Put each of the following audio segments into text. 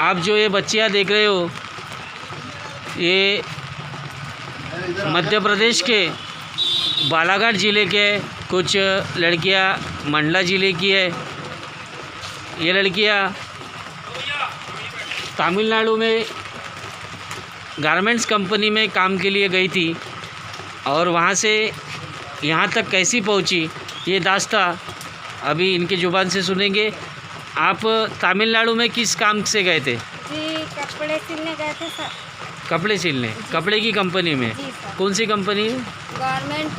आप जो ये बच्चियाँ देख रहे हो, ये मध्य प्रदेश के बालाघाट ज़िले के कुछ लड़कियां मंडला ज़िले की है। ये लड़कियां तमिलनाडु में गारमेंट्स कंपनी में काम के लिए गई थी और वहाँ से यहाँ तक कैसी पहुँची, ये दास्तां अभी इनकी ज़ुबान से सुनेंगे। आप तमिलनाडु में किस काम से गए थे? जी, कपड़े सिलने गए थे सर। कपड़े सिलने? कपड़े की कंपनी में? जी सर। कौन सी कंपनी है? Government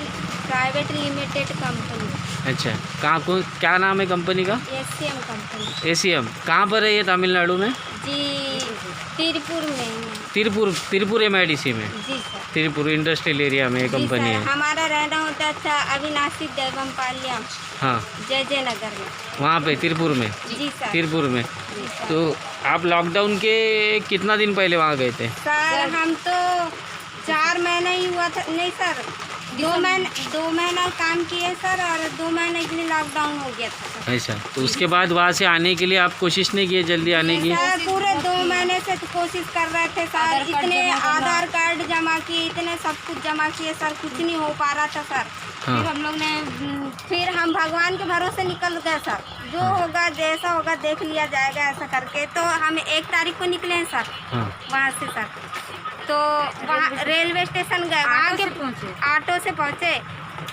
private limited company. अच्छा, कहाँ क्या नाम है कंपनी का? ACM company. एसीएम कहाँ पर है ये तमिलनाडु में? जी, तिरुपुर में है। तिरुपुर एमआईडीसी में? जी सर। तिरुपुर इंडस्ट्रियल एरिया में ये जी कंपनी सर, है। हमारा रहना होता था अविनाशी देवम पालियम, हाँ, जय नगर में। वहाँ पे तिरुपुर में? जी सर। तिरुपुर में। जी सर। तो आप लॉकडाउन के कितना दिन पहले वहाँ गए थे? सर हम तो 4 महीना ही हुआ था, नहीं सर 2 महीना काम किए सर, और 2 महीने के लिए लॉकडाउन हो गया था। ऐसा, तो उसके बाद वहाँ से आने के लिए आप कोशिश नहीं किए जल्दी आने की? सर पूरे 2 महीने से तो कोशिश कर रहे थे सर, इतने आधार कार्ड जमा किए, इतने सब कुछ जमा किए सर, कुछ नहीं हो पा रहा था सर। हाँ। फिर हम लोग ने फिर हम भगवान के भरोसे निकल गए सर, जो होगा जैसा होगा देख लिया जाएगा ऐसा करके। तो हम 1 तारीख को निकले हैं सर। हाँ। वहाँ से सर तो वहाँ रेलवे स्टेशन गए, वहाँ के ऑटो से पहुँचे।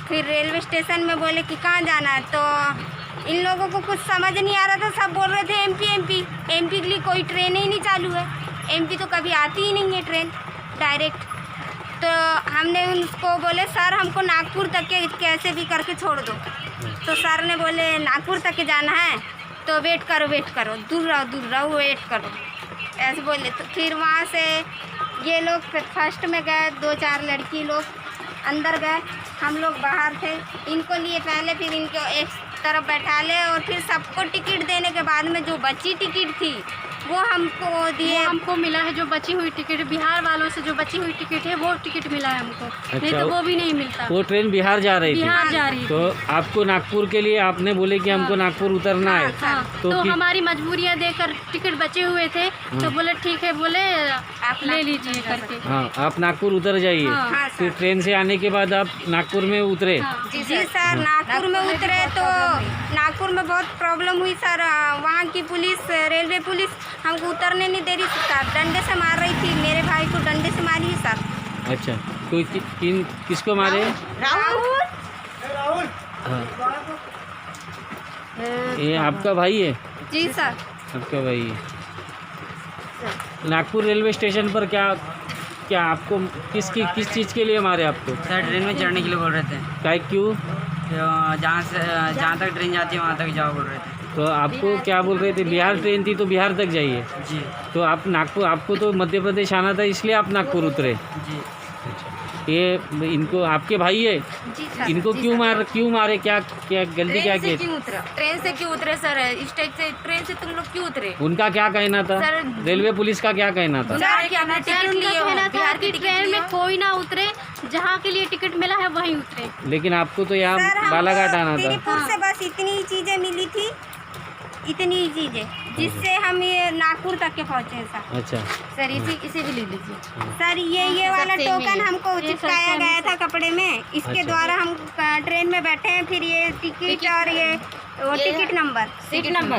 फिर रेलवे स्टेशन में बोले कि कहाँ जाना है, तो इन लोगों को कुछ समझ नहीं आ रहा था। सब बोल रहे थे एमपी के लिए कोई ट्रेन ही नहीं चालू है, एमपी तो कभी आती ही नहीं है ट्रेन डायरेक्ट। तो हमने उनको बोले सर हमको नागपुर तक के कैसे भी करके छोड़ दो। तो सर ने बोले नागपुर तक के जाना है तो वेट करो, दूर रहो वेट करो, ऐसे बोले। तो फिर वहाँ से ये लोग फर्स्ट में गए, 2-4 लड़की लोग अंदर गए, हम लोग बाहर थे। इनको लिए पहले, फिर इनको एक तरफ बैठा ले, और फिर सबको टिकट देने के बाद में जो बची टिकट थी वो हमको दिए। हमको मिला है जो बची हुई टिकट, बिहार वालों से जो बची हुई टिकट है वो टिकट मिला है हमको। अच्छा, नहीं तो वो भी नहीं मिलता। वो ट्रेन बिहार जा रही थी? बिहार जा रही थी। तो आपको नागपुर के लिए आपने बोले कि हमको नागपुर उतरना है? हाँ, तो हमारी मजबूरियाँ देकर टिकट बचे हुए थे, तो बोले ठीक है, बोले आप ले लीजिए करके। हाँ, आप नागपुर उतर जाइए। हाँ, फिर ट्रेन से आने के बाद आप नागपुर में उतरे? जी सर, नागपुर में उतरे तो नागपुर में बहुत प्रॉब्लम हुई सर। वहाँ की पुलिस, रेलवे पुलिस हमको उतरने नहीं दे रही सर, डंडे से मार रही थी। मेरे भाई को डंडे से मारी सर। अच्छा, कोई किसको मारे? राहुल। हाँ। ये आपका भाई है? जी सर। आपका भाई है। नागपुर रेलवे स्टेशन पर क्या आपको किस चीज़ के लिए मारे आपको? सर ट्रेन में चढ़ने के लिए बोल रहे थे। क्यों? जहाँ तक ट्रेन जाती है वहाँ तक जाओ बोल रहे थे। तो आपको क्या बोल रहे थे? बिहार ट्रेन थी तो बिहार तक जाइए। जी। तो आप नागपुर, आपको तो मध्य प्रदेश आना था इसलिए आप नागपुर उतरे? जी। ये इनको आपके भाई है? जी सर। इनको क्यों मारे? क्या गलती क्या की? ट्रेन से क्यों उतरे सर? स्टेज से ट्रेन से तुम लोग क्यों उतरे? उनका क्या कहना था? रेलवे पुलिस का क्या कहना था? सर कि हमने टिकट लिए हो, बिहार की ट्रेन में कोई ना उतरे, जहाँ के लिए टिकट मिला है वहीं उतरे। लेकिन आपको तो यहाँ बालाघाट आना था। तिरुपुर से बस इतनी ही चीज़ें मिली थी, इतनी ही चीज़ें, जिससे हम ये नागपुर तक के पहुँचे सर। अच्छा सर इसे भी ले लीजिए सर। ये वाला टोकन हमको चिपकाया गया था कपड़े में, इसके द्वारा हम ट्रेन में बैठे हैं। फिर ये टिकट और ये टिकट नंबर, सीट नंबर।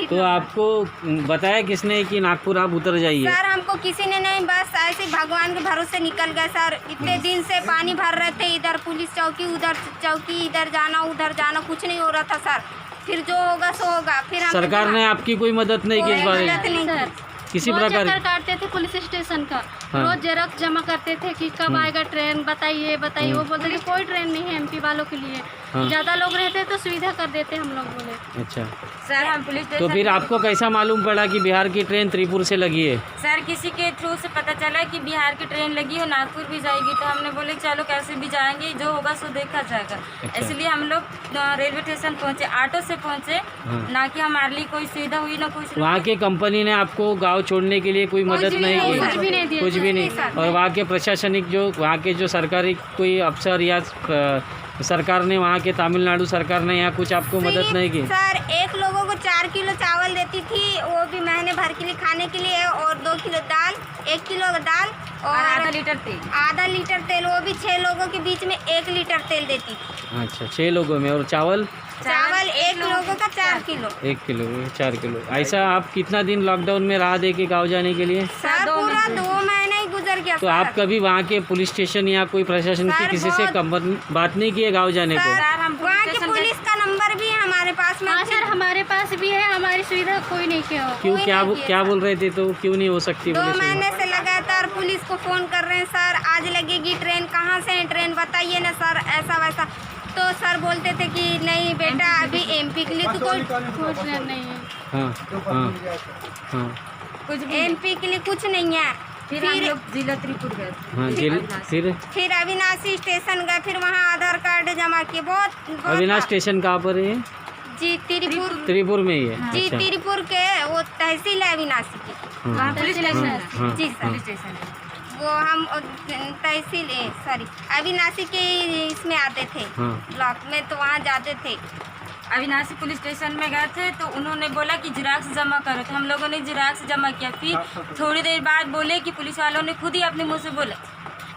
तो आपको बताया किसने कि नागपुर आप उतर जाइए? सर हमको किसी ने नहीं, बस ऐसे भगवान के भरोसे निकल गए सर। इतने दिन से पानी भर रहे थे, इधर पुलिस चौकी, उधर चौकी, इधर जाना उधर जाना, कुछ नहीं हो रहा था सर। फिर जो होगा सो होगा। फिर सरकार ने आपकी कोई मदद नहीं की इस बारे में? किसी प्रकार चक्कर काटते थे पुलिस स्टेशन का। हाँ। रोज जेरॉक्स जमा करते थे कि कब आएगा ट्रेन, बताइए। वो बोलते थे कोई ट्रेन नहीं है एमपी वालों के लिए। हाँ। ज़्यादा लोग रहते तो सुविधा कर देते हम लोग बोले। अच्छा सर हम पुलिस तो फिर आपको कैसा मालूम पड़ा कि बिहार की ट्रेन त्रिपुर से लगी है? सर किसी के थ्रू से पता चला कि बिहार की ट्रेन लगी हो, नागपुर भी जाएगी। तो हमने बोले चलो कैसे भी जाएंगे, जो होगा सो देखा जाएगा। अच्छा। इसलिए हम लोग रेलवे स्टेशन पहुंचे, ऑटो से पहुंचे। हाँ। ना कि हमारे लिए कोई सुविधा हुई ना कुछ। वहाँ के कंपनी ने आपको गांव छोड़ने के लिए कोई मदद नहीं की? कुछ भी नहीं दिया। कुछ भी नहीं। और वहाँ के प्रशासनिक जो वहाँ के जो सरकारी कोई अफसर या सरकार ने, वहाँ के तमिलनाडु सरकार ने यहाँ कुछ आपको मदद नहीं की? सर एक लोगों को 4 किलो चावल देती थी, वो भी महीने भर के लिए खाने के लिए, और 2 किलो दाल, 1 किलो दाल और आधा लीटर तेल। आधा लीटर तेल, वो भी 6 लोगों के बीच में 1 लीटर तेल देती थी। अच्छा 6 लोगों में। और चावल 1 लोगों का 4 किलो। 1 kilo 4 kilo. ऐसा आप कितना दिन लॉकडाउन में राह दे के गाँव जाने के लिए? सर पूरा 2 महीने ही गुजर गया तो सर। आप कभी वहाँ के पुलिस स्टेशन या कोई प्रशासन की सर, किसी से बात नहीं की है गाँव जाने को? सर हम वहाँ के पुलिस का नंबर भी है हमारे पास में। हाँ सर, हमारे पास भी है, हमारी सुविधा कोई नहीं किया। क्यों कोई क्या नहीं किया क्या सर। बोल रहे थे? तो क्यों नहीं हो सकती 2 पुलिस में? महीने से लगातार पुलिस को फ़ोन कर रहे हैं, सर आज लगेगी ट्रेन, कहाँ से है ट्रेन बताइए ना सर, ऐसा वैसा। तो सर बोलते थे कि नहीं बेटा अभी एमपी के लिए तो कोई कुछ नहीं है। हाँ हाँ हाँ कुछ भी एमपी के लिए कुछ नहीं है। फिर हम लोग जिला त्रिपुर गए। हाँ फिर अविनाशी स्टेशन गए, फिर वहाँ आधार कार्ड जमा किए। बहुत अविनाश स्टेशन कहाँ पर है? जी त्रिपुर में ही है। जी अच्छा त्रिपुर के वो तहसील है अविनाशी की। हाँ वहाँ पुलिस स्टेशन है। हाँ, जी हाँ। सर, स्टेशन है। वो हम तहसील सॉरी अविनाशी के इसमें आते थे हाँ। ब्लॉक में, तो वहाँ जाते थे। अविनाशी पुलिस स्टेशन में गए थे तो उन्होंने बोला कि जिराक्स जमा करो, तो हम लोगों ने जिराक्स जमा किया। फिर थोड़ी देर बाद बोले कि पुलिस वालों ने खुद ही अपने मुंह से बोला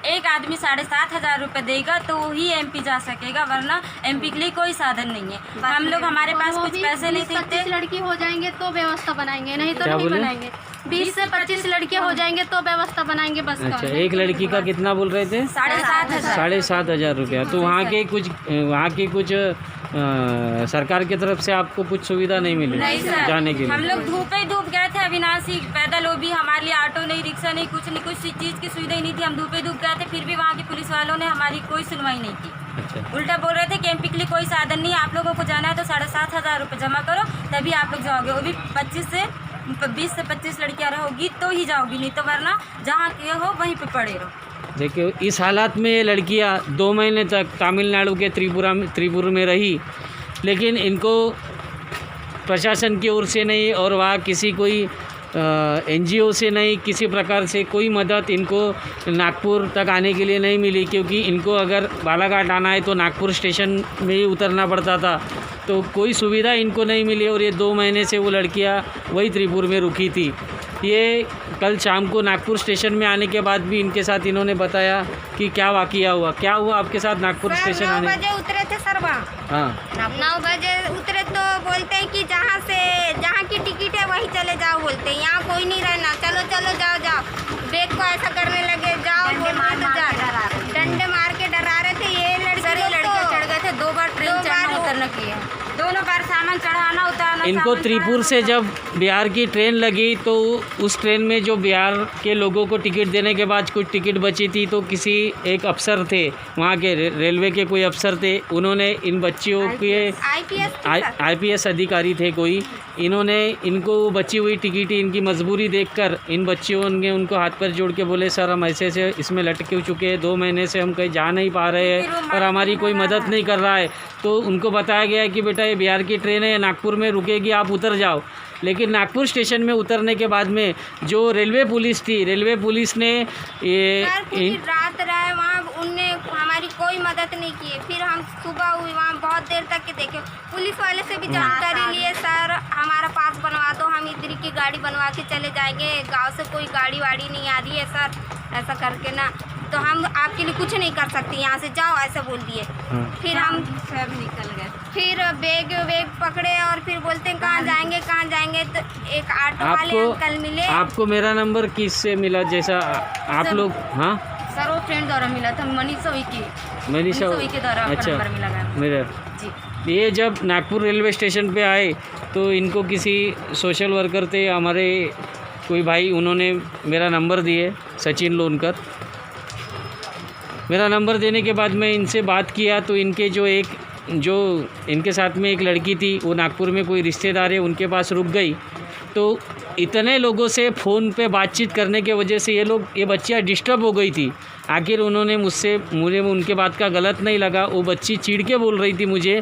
एक आदमी 7,500 रुपये देगा तो ही एमपी जा सकेगा, वरना एमपी के लिए कोई साधन नहीं है। हम लोग हमारे पास वो कुछ भी पैसे नहीं 20-25 थे। लड़की हो जाएंगे तो व्यवस्था बनाएंगे, नहीं तो क्या नहीं बोले? बनाएंगे। 20 से 25 लड़कियां हो जाएंगे तो व्यवस्था बनाएंगे बस का। अच्छा एक लड़की का कितना बोल रहे थे? 7,500। 7,500 रुपया। तो वहाँ के कुछ सरकार की तरफ से आपको कुछ सुविधा नहीं मिली नहीं सर, जाने के हम लिए? लोग धूप ही धूप गए थे अविनाशी, पैदल। वो भी हमारे लिए ऑटो नहीं, रिक्शा नहीं, कुछ चीज़ की सुविधा ही नहीं थी। हम धूप ही धूप गए थे, फिर भी वहाँ की पुलिस वालों ने हमारी कोई सुनवाई नहीं की। अच्छा उल्टा बोल रहे थे कि एमपी के लिए कोई साधन नहीं है, आप लोगों को जाना है तो 7,500 रुपये जमा करो तभी आप लोग जाओगे। वो भी 20 से 25 लड़कियाँ रहोगी तो ही जाओगी, नहीं तो वरना जहाँ के हो वहीं पे पड़े रहो। देखिए इस हालात में ये लड़कियाँ 2 महीने तक तमिलनाडु के त्रिपुर में रही, लेकिन इनको प्रशासन की ओर से नहीं और वहाँ किसी कोई एनजीओ से नहीं, किसी प्रकार से कोई मदद इनको नागपुर तक आने के लिए नहीं मिली। क्योंकि इनको अगर बालाघाट आना है तो नागपुर स्टेशन में ही उतरना पड़ता था, तो कोई सुविधा इनको नहीं मिली। और ये 2 महीने से वो लड़कियाँ वही त्रिपुर में रुकी थी। ये कल शाम को नागपुर स्टेशन में आने के बाद भी इनके साथ इन्होंने बताया कि क्या वाक़या हुआ। क्या हुआ आपके साथ नागपुर सर स्टेशन 9 आने? बजे उतरे थे सर वहाँ। हाँ 9 बजे उतरे तो बोलते हैं कि जहाँ की टिकट है वहीं चले जाओ, बोलते हैं यहाँ कोई नहीं रहना, चलो चलो जाओ जाओ। बैग को ऐसा करने लगे, जाओ डंडे मार के डरा रहे थे। ये लड़कियाँ चढ़ गए थे 2 बार ट्रेन चढ़ना उतरना किया, दोनों बार सामान चढ़ाना उतारना। इनको त्रिपुर से जब बिहार की ट्रेन लगी तो उस ट्रेन में जो बिहार के लोगों को टिकट देने के बाद कुछ टिकट बची थी, तो किसी एक अफसर थे वहाँ के रेलवे के कोई अफसर थे, उन्होंने इन बच्चियों के आईपीएस अधिकारी थे कोई, इन्होंने इनको बची हुई टिकट इनकी मजबूरी देखकर इन बच्चियों ने उनको हाथ पर जोड़ के बोले सर हम ऐसे ऐसे इसमें लटके चुके हैं, 2 महीने से हम कहीं जा नहीं पा रहे हैं और हमारी कोई मदद नहीं कर रहा है। तो उनको बताया गया कि बेटा ये बिहार की ट्रेन है, नागपुर में रुकेगी, आप उतर जाओ। लेकिन नागपुर स्टेशन में उतरने के बाद में जो रेलवे पुलिस थी, रेलवे पुलिस ने ये पूरी रात रहे वहाँ, उनने हमारी कोई मदद नहीं की। फिर हम सुबह हुई वहाँ बहुत देर तक के देखे, पुलिस वाले से भी जानकारी लिए, सर हमारा पास बनवा दो, हम इधर की गाड़ी बनवा के चले जाएंगे, गांव से कोई गाड़ी वाड़ी नहीं आ रही है सर, ऐसा करके ना, तो हम आपके लिए कुछ नहीं कर सकते, यहाँ से जाओ, ऐसा बोल दिए। फिर हम सब निकल गए। फिर बैग पकड़े और फिर बोलते हैं कहाँ जाएंगे कहाँ जाएंगे। तो एक ऑटो वाले अंकल मिले। आपको मेरा नंबर किससे मिला? जैसा आप लोग? हाँ सर वो फ्रेंड द्वारा मिला था, मनीषा उइके के द्वारा आपका अच्छा नंबर मिला था। मेरा जी ये जब नागपुर रेलवे स्टेशन पे आए तो इनको किसी सोशल वर्कर थे हमारे कोई भाई, उन्होंने मेरा नंबर दिए, सचिन लोनकर। मेरा नंबर देने के बाद मैं इनसे बात किया तो इनके जो इनके साथ में एक लड़की थी, वो नागपुर में कोई रिश्तेदार है, उनके पास रुक गई। तो इतने लोगों से फ़ोन पे बातचीत करने के वजह से ये बच्चियाँ डिस्टर्ब हो गई थी। आखिर उन्होंने मुझे उनके बात का गलत नहीं लगा, वो बच्ची चिढ़ के बोल रही थी मुझे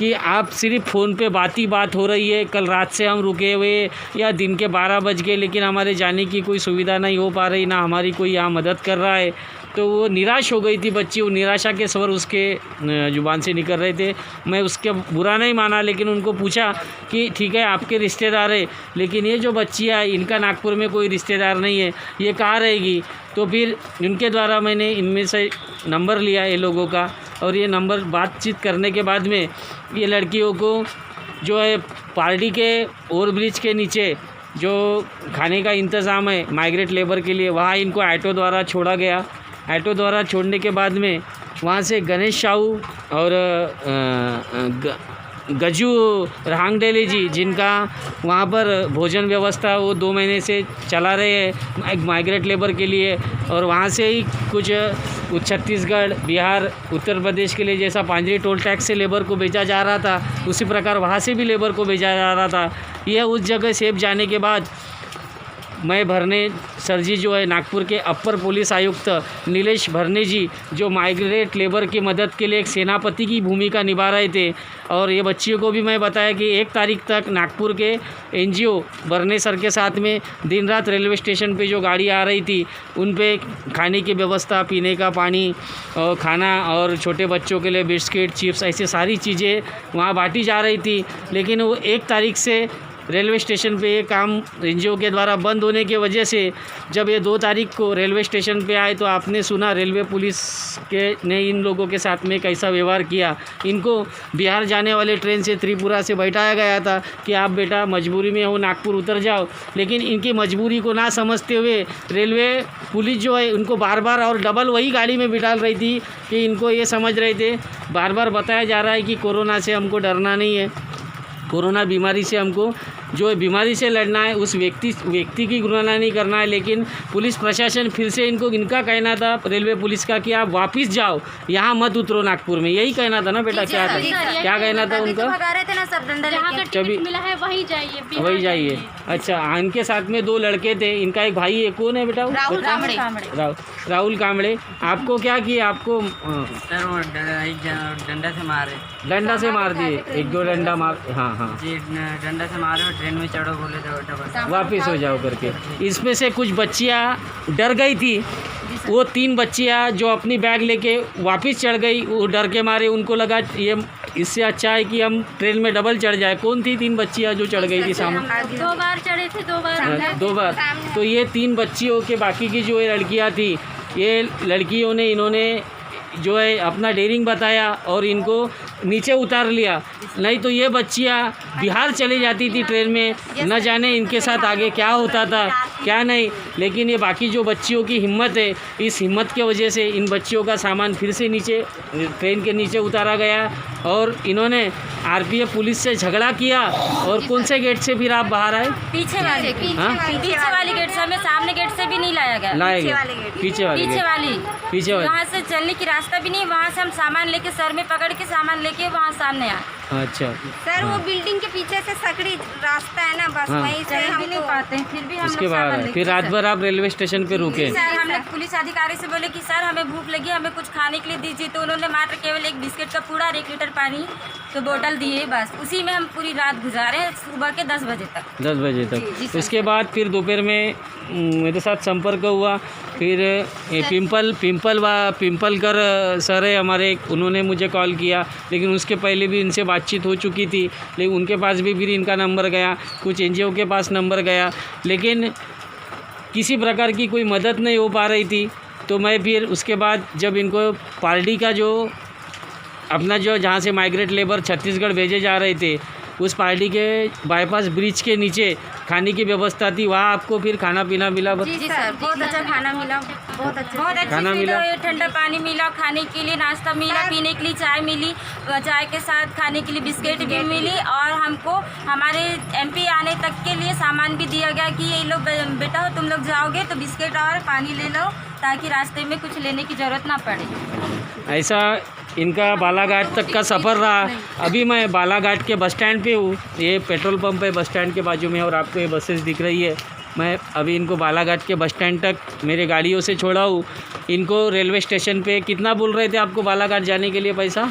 कि आप सिर्फ फ़ोन पे बात हो रही है, कल रात से हम रुके हुए या दिन के 12 बज गए लेकिन हमारे जाने की कोई सुविधा नहीं हो पा रही, ना हमारी कोई यहाँ मदद कर रहा है। तो वो निराश हो गई थी बच्ची, वो निराशा के स्वर उसके ज़ुबान से निकल रहे थे। मैं उसके बुरा नहीं माना, लेकिन उनको पूछा कि ठीक है आपके रिश्तेदार है, लेकिन ये जो बच्ची है इनका नागपुर में कोई रिश्तेदार नहीं है, ये कहाँ रहेगी। तो फिर इनके द्वारा मैंने इनमें से नंबर लिया ये लोगों का, और ये नंबर बातचीत करने के बाद में ये लड़कियों को जो है पार्टी के ओवरब्रिज के नीचे जो खाने का इंतज़ाम है माइग्रेट लेबर के लिए, वहाँ इनको ऑटो द्वारा छोड़ा गया। ऑटो द्वारा छोड़ने के बाद में वहाँ से गणेश साहू और गजू रहांगडेली जी, जिनका वहाँ पर भोजन व्यवस्था वो 2 महीने से चला रहे हैं माइग्रेट लेबर के लिए, और वहाँ से ही कुछ छत्तीसगढ़, बिहार, उत्तर प्रदेश के लिए जैसा पांजरी टोल टैक्स से लेबर को भेजा जा रहा था, उसी प्रकार वहाँ से भी लेबर को भेजा जा रहा था। यह उस जगह सेफ जाने के बाद मैं भरने सर जी जो है नागपुर के अपर पुलिस आयुक्त नीलेश भरने जी, जो माइग्रेट लेबर की मदद के लिए एक सेनापति की भूमिका निभा रहे थे, और ये बच्चियों को भी मैं बताया कि 1 तारीख तक नागपुर के एनजीओ भरने सर के साथ में दिन रात रेलवे स्टेशन पे जो गाड़ी आ रही थी उन पे खाने की व्यवस्था, पीने का पानी और खाना और छोटे बच्चों के लिए बिस्किट, चिप्स, ऐसे सारी चीज़ें वहाँ बांटी जा रही थी। लेकिन वो 1 तारीख से रेलवे स्टेशन पे ये काम एनजीओ के द्वारा बंद होने की वजह से जब ये 2 तारीख को रेलवे स्टेशन पे आए तो आपने सुना रेलवे पुलिस के ने इन लोगों के साथ में कैसा व्यवहार किया। इनको बिहार जाने वाले ट्रेन से त्रिपुरा से बैठाया गया था कि आप बेटा मजबूरी में हो नागपुर उतर जाओ, लेकिन इनकी मजबूरी को ना समझते हुए रेलवे पुलिस जो है उनको बार बार और डबल वही गाड़ी में बिठा रही थी कि इनको ये समझ रहे थे, बार बार बताया जा रहा है कि कोरोना से हमको डरना नहीं है, कोरोना बीमारी से हमको जो बीमारी से लड़ना है, उस व्यक्ति की गुणगान नहीं करना है। लेकिन पुलिस प्रशासन फिर से इनका कहना था रेलवे पुलिस का कि आप वापस जाओ, यहाँ मत उतरो नागपुर में, यही कहना था ना बेटा? क्या था, क्या कहना था उनका? भगा रहे थे ना सब डंडा जहाँ का लेके। टिकट मिला है वहीं जाइए, बिहार वही जाइए। अच्छा, इनके साथ में 2 लड़के थे, इनका एक भाई है, कौन है बेटा? राहुल कामड़े। आपको क्या किया? आपको सर वो डंडा से मारे। डंडा से मार दिए, 1-2 डंडा मार। हाँ हाँ जी, डंडा से मारे और ट्रेन में चढ़ो बोले थे बेटा बस। वापिस हो जाओ करके। इसमें से कुछ बच्चियाँ डर गई थी, वो 3 बच्चियाँ जो अपनी बैग लेके वापस चढ़ गई, वो डर के मारे उनको लगा ये इससे अच्छा है कि हम ट्रेन में डबल चढ़ जाए। कौन थी 3 बच्चियाँ जो चढ़ गई थी सामने? 2 बार चढ़े थे, 2 बार 2 बार। तो ये 3 बच्चियों के बाकी की जो ये लड़कियाँ थी, ये लड़कियों ने इन्होंने जो है अपना डेयरिंग बताया और इनको नीचे उतार लिया, नहीं तो ये बच्चियाँ बिहार चली जाती थी ट्रेन में, न जाने इनके साथ आगे क्या होता था क्या नहीं। लेकिन ये बाकी जो बच्चियों की हिम्मत है, इस हिम्मत के वजह से इन बच्चियों का सामान फिर से नीचे ट्रेन के नीचे उतारा गया और इन्होंने आरपीएफ पुलिस से झगड़ा किया। और कौन से गेट से फिर आप बाहर आए? पीछे वाले गेट से, हमें सामने गेट से भी नहीं लाया गया। पीछे वाले वहाँ से चलने की रास्ता भी नहीं, वहाँ से हम सामान लेके सर में पकड़ के सामान लेके वहाँ सामने आए। अच्छा सर, वो बिल्डिंग के पीछे से सकड़ी रास्ता है ना, बस हाँ। वहीं से हम नहीं पाते हैं, फिर भी हम उसके लोग बाद सामान लेके फिर रात भर आप रेलवे स्टेशन पे रुके? सर, हम लोग पुलिस अधिकारी से बोले कि सर हमें भूख लगी, हमें कुछ खाने के लिए दीजिए, तो उन्होंने मात्र केवल 1 बिस्किट का पूरा और 1 लीटर पानी तो बोतल दिए, बस उसी में हम पूरी रात गुजारे, सुबह के 10 बजे तक। 10 बजे तक। उसके बाद फिर दोपहर में मेरे साथ संपर्क हुआ, फिर पिंपलकर सर है हमारे, उन्होंने मुझे कॉल किया, लेकिन उसके पहले भी इनसे बातचीत हो चुकी थी, लेकिन उनके पास भी फिर इनका नंबर गया, कुछ एनजीओ के पास नंबर गया, लेकिन किसी प्रकार की कोई मदद नहीं हो पा रही थी। तो मैं फिर उसके बाद जब इनको पार्टी का जो अपना जो जहाँ से माइग्रेट लेबर छत्तीसगढ़ भेजे जा रहे थे, उस पार्टी के बाईपास ब्रिज के नीचे खाने की व्यवस्था थी, वहाँ आपको फिर खाना पीना मिला? जी सर, बहुत अच्छा खाना मिला, बहुत अच्छी खाना मिला, ठंडा पानी मिला, खाने के लिए नाश्ता मिला, पीने के लिए चाय मिली, चाय के साथ खाने के लिए बिस्किट भी मिली, और हमको हमारे एमपी आने तक के लिए सामान भी दिया गया कि ये लोग बेटा तुम लोग जाओगे तो बिस्किट और पानी ले लो, ताकि रास्ते में कुछ लेने की ज़रूरत ना पड़े। ऐसा इनका बालाघाट तक का सफ़र रहा। अभी मैं बालाघाट के बस स्टैंड पे हूँ, ये पेट्रोल पंप है बस स्टैंड के बाजू में, और आपको ये बसेस दिख रही है। मैं अभी इनको बालाघाट के बस स्टैंड तक मेरे गाड़ियों से छोड़ा हूँ। इनको रेलवे स्टेशन पे कितना बोल रहे थे आपको बालाघाट जाने के लिए पैसा?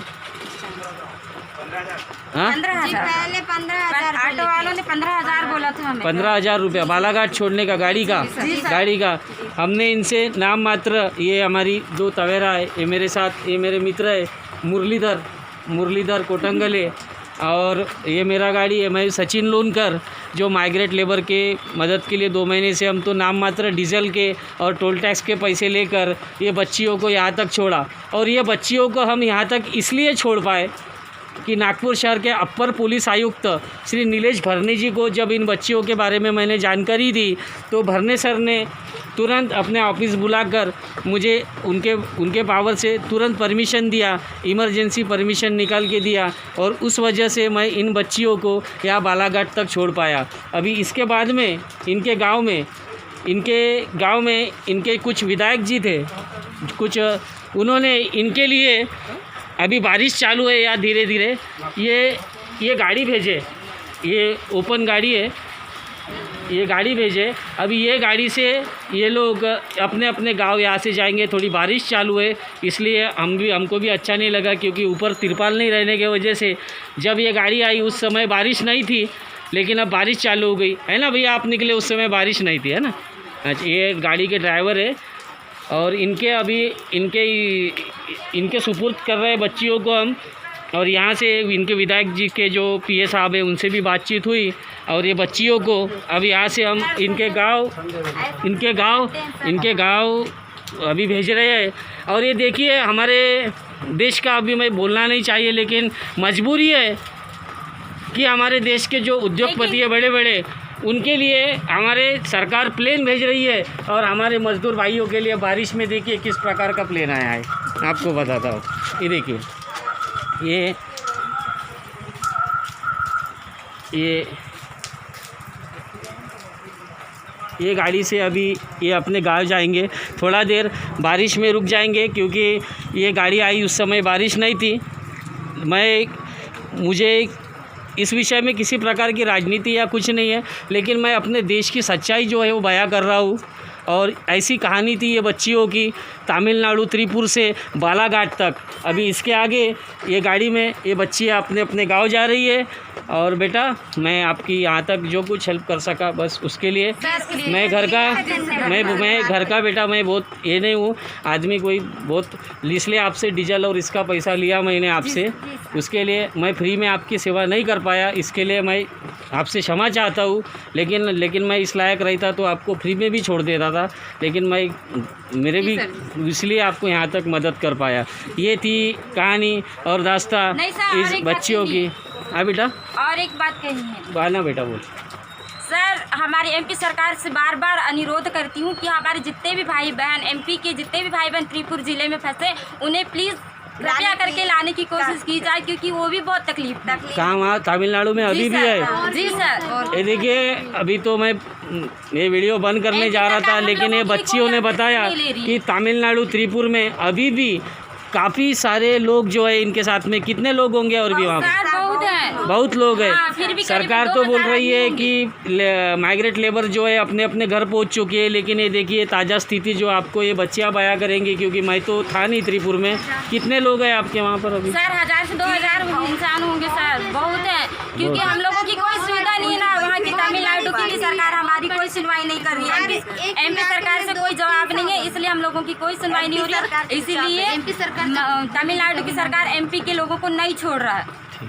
हाँ, 15,000 पहले 15,000 ऑटो वालों ने 15,000 बोला था हमें। 15,000 रुपया बालाघाट छोड़ने का गाड़ी का। गाड़ी का हमने इनसे नाम मात्र, ये हमारी जो तवेरा है, ये मेरे साथ, ये मेरे मित्र है मुरलीधर कोटंगले, और ये मेरा गाड़ी है, मैं सचिन लोनकर, जो माइग्रेट लेबर के मदद के लिए 2 महीने से हम तो नाम मात्र डीजल के और टोल टैक्स के पैसे लेकर ये बच्चियों को यहाँ तक छोड़ा। और ये बच्चियों को हम यहाँ तक इसलिए छोड़ पाए कि नागपुर शहर के अपर पुलिस आयुक्त श्री नीलेश भरने जी को जब इन बच्चियों के बारे में मैंने जानकारी दी तो भरने सर ने तुरंत अपने ऑफिस बुलाकर मुझे उनके पावर से तुरंत परमिशन दिया, इमरजेंसी परमिशन निकाल के दिया, और उस वजह से मैं इन बच्चियों को यहाँ बालाघाट तक छोड़ पाया। अभी इसके बाद में इनके गांव में इनके कुछ विधायक जी थे, कुछ उन्होंने इनके लिए, अभी बारिश चालू है या धीरे धीरे, ये गाड़ी भेजे, ये ओपन गाड़ी है, ये गाड़ी भेजे। अभी ये गाड़ी से ये लोग अपने अपने गांव यहाँ से जाएंगे। थोड़ी बारिश चालू है इसलिए हमको भी अच्छा नहीं लगा, क्योंकि ऊपर तिरपाल नहीं रहने की वजह से जब ये गाड़ी आई उस समय बारिश नहीं थी, लेकिन अब बारिश चालू हो गई है ना भैया, आप निकले उस समय बारिश नहीं थी, है ना। अच्छा, ये गाड़ी के ड्राइवर है और इनके अभी इनके सुपुर्द कर रहे हैं बच्चियों को हम। और यहाँ से इनके विधायक जी के जो पीए साहब हैं उनसे भी बातचीत हुई, और ये बच्चियों को अब यहाँ से हम इनके गांव अभी भेज रहे हैं। और ये देखिए, हमारे देश का अभी मैं बोलना नहीं चाहिए, लेकिन मजबूरी है कि हमारे देश के जो उद्योगपति हैं बड़े बड़े, उनके लिए हमारे सरकार प्लेन भेज रही है, और हमारे मजदूर भाइयों के लिए बारिश में देखिए किस प्रकार का प्लेन आया है। आपको बताता हूँ, ये देखिए, ये गाड़ी से अभी ये अपने गांव जाएंगे। थोड़ा देर बारिश में रुक जाएंगे, क्योंकि ये गाड़ी आई उस समय बारिश नहीं थी। मुझे इस विषय में किसी प्रकार की राजनीति या कुछ नहीं है, लेकिन मैं अपने देश की सच्चाई जो है वो बयां कर रहा हूँ। और ऐसी कहानी थी ये बच्चियों की, तमिलनाडु त्रिपुर से बालाघाट तक। अभी इसके आगे ये गाड़ी में ये बच्चियाँ अपने अपने गांव जा रही है। और बेटा, मैं आपकी यहाँ तक जो कुछ हेल्प कर सका बस उसके लिए मैं घर का बेटा, मैं बहुत ये नहीं हूँ आदमी कोई बहुत, इसलिए आपसे डीजल और इसका पैसा लिया मैंने आपसे, उसके लिए मैं फ्री में आपकी सेवा नहीं कर पाया, इसके लिए मैं आपसे क्षमा चाहता हूँ। लेकिन मैं इस लायक रहता तो आपको फ्री में भी छोड़ देता था, लेकिन मेरे भी इसलिए आपको यहाँ तक मदद कर पाया। ये थी कहानी और दास्तां इस बच्चियों की। हाँ बेटा, और एक बात कही है। बाना बेटा बोल। सर, हमारी एमपी सरकार से बार बार अनुरोध करती हूँ कि हमारे जितने भी भाई बहन, एमपी के जितने भी भाई बहन त्रिपुर जिले में फंसे, उन्हें प्लीज़ कृपया करके लाने की कोशिश की जाए, क्योंकि वो भी बहुत तकलीफ कहाँ वहाँ तमिलनाडु में अभी भी है। जी सर। ये देखिए, अभी तो मैं ये वीडियो बंद करने जा रहा था, लेकिन ये बच्चियों ने बताया कि तमिलनाडु त्रिपुर में अभी भी काफ़ी सारे लोग जो है इनके साथ में, कितने लोग होंगे और भी वहाँ पर बहुत लोग हैं। सरकार तो बोल रही है कि माइग्रेट लेबर जो है अपने अपने घर पहुंच चुकी है, लेकिन ये देखिए ताज़ा स्थिति जो आपको ये बच्चियाँ बयां करेंगी, क्योंकि मैं तो था नहीं त्रिपुर में। कितने लोग हैं आपके वहाँ पर अभी? सर 1000 से 2000 इंसान होंगे सर, बहुत है, क्योंकि हम लोगों की कोई सुविधा नहीं है ना। वहाँ की तमिलनाडु की भी सरकार हमारी कोई सुनवाई नहीं कर रही है, एमपी सरकार से कोई जवाब नहीं है, इसलिए हम लोगों की कोई सुनवाई नहीं हो रही। इसीलिए तमिलनाडु की सरकार एमपी के लोगों को नहीं छोड़ रहा है,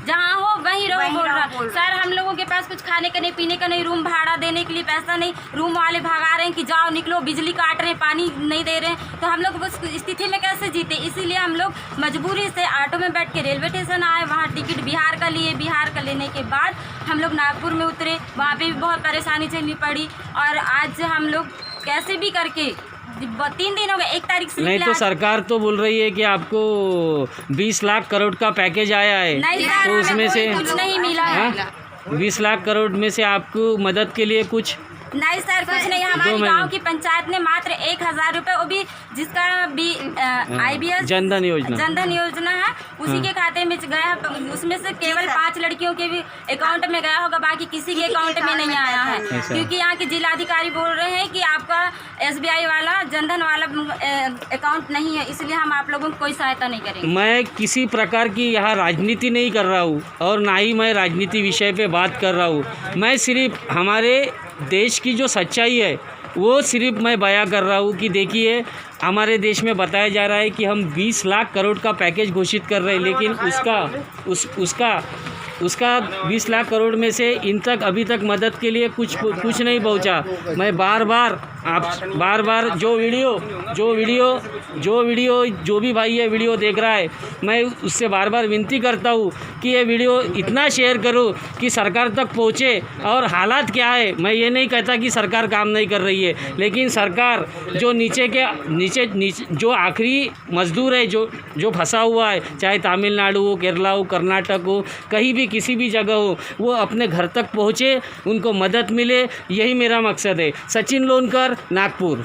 जहाँ हो वहीं रहो बोल रहा। सर, हम लोगों के पास कुछ खाने का नहीं, पीने का नहीं, रूम भाड़ा देने के लिए पैसा नहीं, रूम वाले भगा रहे हैं कि जाओ निकलो, बिजली काट रहे हैं, पानी नहीं दे रहे हैं, तो हम लोग उस स्थिति में कैसे जीते। इसीलिए हम लोग मजबूरी से ऑटो में बैठ के रेलवे स्टेशन आए, वहाँ टिकट बिहार का लिए, बिहार का लेने के बाद हम लोग नागपुर में उतरे, वहाँ पर भी बहुत परेशानी झेलनी पड़ी। और आज हम लोग कैसे भी करके 3 दिन हो गए, 1 तारीख से नहीं तो सरकार तो बोल रही है कि आपको 20 लाख करोड़ का पैकेज आया है, नहीं तो उसमें से कुछ नहीं मिला है। 20 लाख करोड़ में से आपको मदद के लिए कुछ नहीं सर, कुछ नहीं। हमारी गांव की पंचायत ने मात्र 1000 रुपये, वो भी जिसका IBS जनधन योजना है उसी के खाते में गया, उसमें से केवल 5 लड़कियों के भी अकाउंट में गया होगा, बाकी किसी के अकाउंट में नहीं आया है। क्योंकि यहाँ के जिलाधिकारी बोल रहे हैं कि आपका SBI वाला जनधन वाला अकाउंट नहीं है, इसलिए हम आप लोगों को कोई सहायता नहीं करेंगे। मैं किसी प्रकार की यहाँ राजनीति नहीं कर रहा हूँ और ना ही मैं राजनीति विषय पे बात कर रहा हूँ। मैं सिर्फ हमारे देश की जो सच्चाई है वो सिर्फ मैं बयां कर रहा हूँ कि देखिए, हमारे देश में बताया जा रहा है कि हम 20 लाख करोड़ का पैकेज घोषित कर रहे हैं, लेकिन उसका 20 लाख करोड़ में से इन तक अभी तक मदद के लिए कुछ नहीं पहुंचा। मैं बार बार जो भी भाई ये वीडियो देख रहा है, मैं उससे बार बार विनती करता हूँ कि ये वीडियो इतना शेयर करो कि सरकार तक पहुँचे। और हालात क्या है, मैं ये नहीं कहता कि सरकार काम नहीं कर रही है, लेकिन सरकार जो नीचे जो आखिरी मजदूर है, जो फंसा हुआ है, चाहे तमिलनाडु हो, केरला हो, कर्नाटक हो, कहीं भी किसी भी जगह हो, वो अपने घर तक पहुँचे, उनको मदद मिले, यही मेरा मकसद है। सचिन लोनकर, नागपुर।